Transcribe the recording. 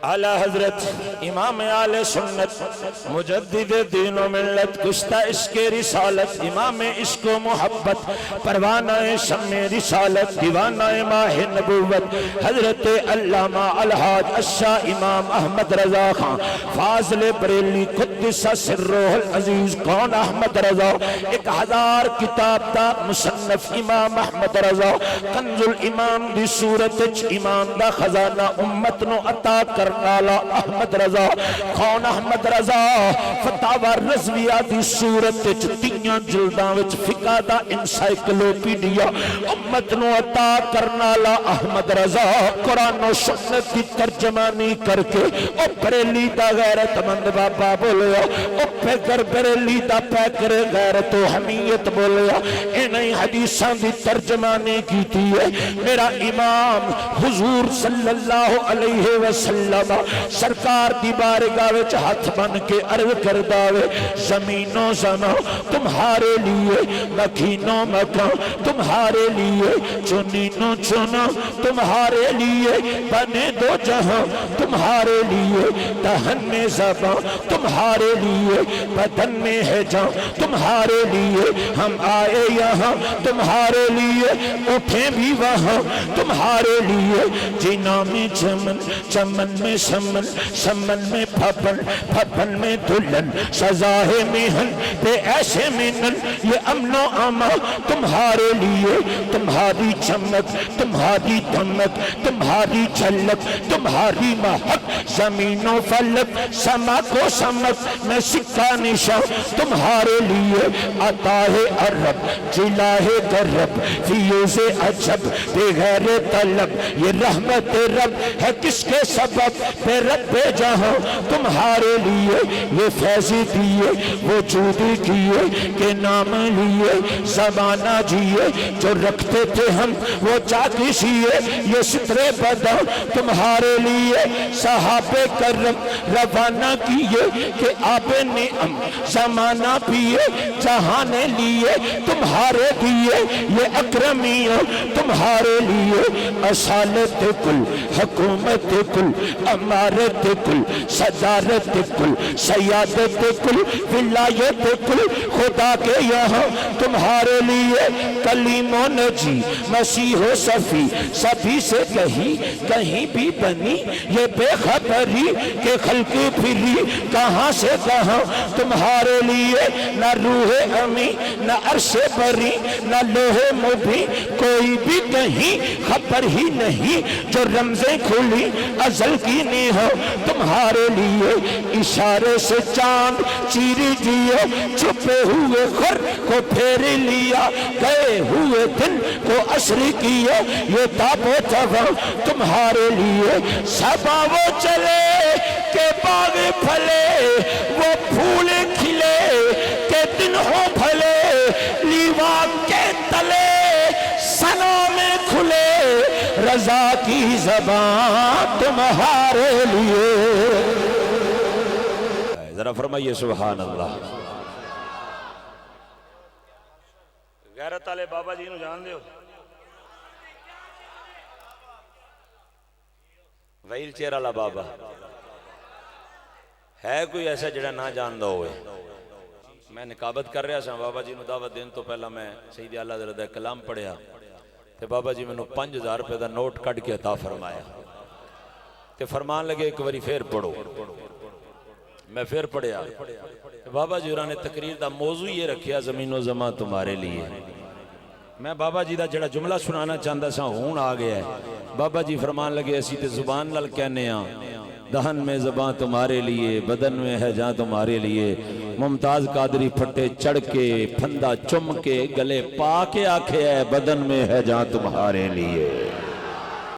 اعلی حضرت امام اہل سنت مجدد دین و ملت کشتہ عشق رسالت امام عشق و محبت پروانہ شمع رسالت دیوانہ ماہ نبوت حضرت علامہ الحاج الشاہ امام احمد رضا خان فاضل بریلی قدس سرہ العزیز کون احمد رضا 1000 کتاب دا مصنف امام احمد رضا کنز الامام دی صورت امام دا خزانہ امت نو عطا کرنا احمد رضا کون احمد رضا فتاوی رضویہ دی صورت 3 جلداں وچ فقہ دا انسائکلوپیڈیا امت نو عطا کرنا احمد رضا قرآن و سنت کی ترجمانی کر کے او بریلی دا غیرت مند بابا بولیا او پیکر بریلی دا پیکر غیرت و حمیت بولیا انہی حدیثاں دی ترجمانی کی تھی ہے میرا امام حضور صلی اللہ علیہ وسلم سرکار دی بارگاہ وچ ہاتھ بن کے عرض کرداوے زمین و زمان تمہارے لیے مکین و مکان تمہارے لیے چنین و چنا تمہارے لیے بنے 2 جہاں تمہارے لیے دہن میں زبان تمہارے لیے بدن میں ہے جان تمہارے لیے ہم آئے یہاں تمہارے لیے اٹھیں بھی وہاں تمہارے لیے جینا میں چمن چمن میں سمن سمن میں پھپن پھپن میں دلن سزا ہے مہن بے ایسے منن یہ امن و امان تمہارے لیے تمہاری چمک تمہاری دمک تمہاری جھلک تمہاری مہک زمین و فلک سما کو سمک میں سکہ نشان تمہارے لیے عطا ہے عرب جلا ہے درب فیوز عجب بغیر طلب یہ رحمت رب ہے کس کے سبب بے رب جہاں تمہارے لیے یہ فیضی دیے وجودی کیے کہ نام لیے زمانہ جیے جو رکھتے تھے ہم وہ چاکی سیے یہ سترے بداں تمہارے لیے صحابہ کرم روانہ کیے کہ آپ نعم زمانہ پیے جہاں نے لیے تمہارے دیے یہ اکرمیاں تمہارے لیے اصالت کل حکومت کل امارت کل صدارت کل سیادت کل ولایت کل خدا کے یہاں تمہارے لیے کلیم و نجی مسیح و صفی سبھی سے کہیں بھی بنی یہ بے خبری کہ خلق پھری کہاں سے کہاں تمہارے لیے نہ روح امی نہ عرش بری نہ لوح مبی کوئی بھی کہیں خبر ہی نہیں جو رمزیں کھلی ازل کی نیہو تمہارے لیے اشارے سے چاند چیری دیے چھپے ہوئے خر کو پھیر لیا گئے ہوئے دن کو عصر کیے یہ تاب و تغا تمہارے لیے سبا وہ چلے کہ باغ پھلے وہ پھول کھلے کہ دن ہو پھلے لیوا کے تلے سنا میں کھلے رضا کی زبان تمہارے لیے ذرا فرمائیے سبحان اللہ غیرت والے بابا جی نو جان دیو ویل چیئر والا بابا ہے کوئی ایسا جڑا نہ جاندہ ہوئے میں نکابت کر رہا سا بابا جی نو دعوت دین تو پہلا میں سیدی اللہ حضرت کلام پڑھیا تے بابا جی میں نو 5000 روپے دا نوٹ کٹ کے عطا فرمایا تے فرمان لگے ایک باری پھر پڑھو میں پھر پڑھیا بابا جی نے تقریر دا موضوع یہ رکھیا زمین و زمان تمہارے لیے میں بابا جی دا جڑا جملہ سنانا چاہتا سا ہون آ گیا ہے بابا جی فرمان لگے اسی تے زبان لل کہنے ہاں دہن میں زبان تمہارے لیے بدن میں ہے جہاں تمہارے لیے ممتاز قادری پھٹے چڑھ کے پھندہ چم کے گلے پا کے آکھے ہے بدن میں ہے جہاں تمہارے لیے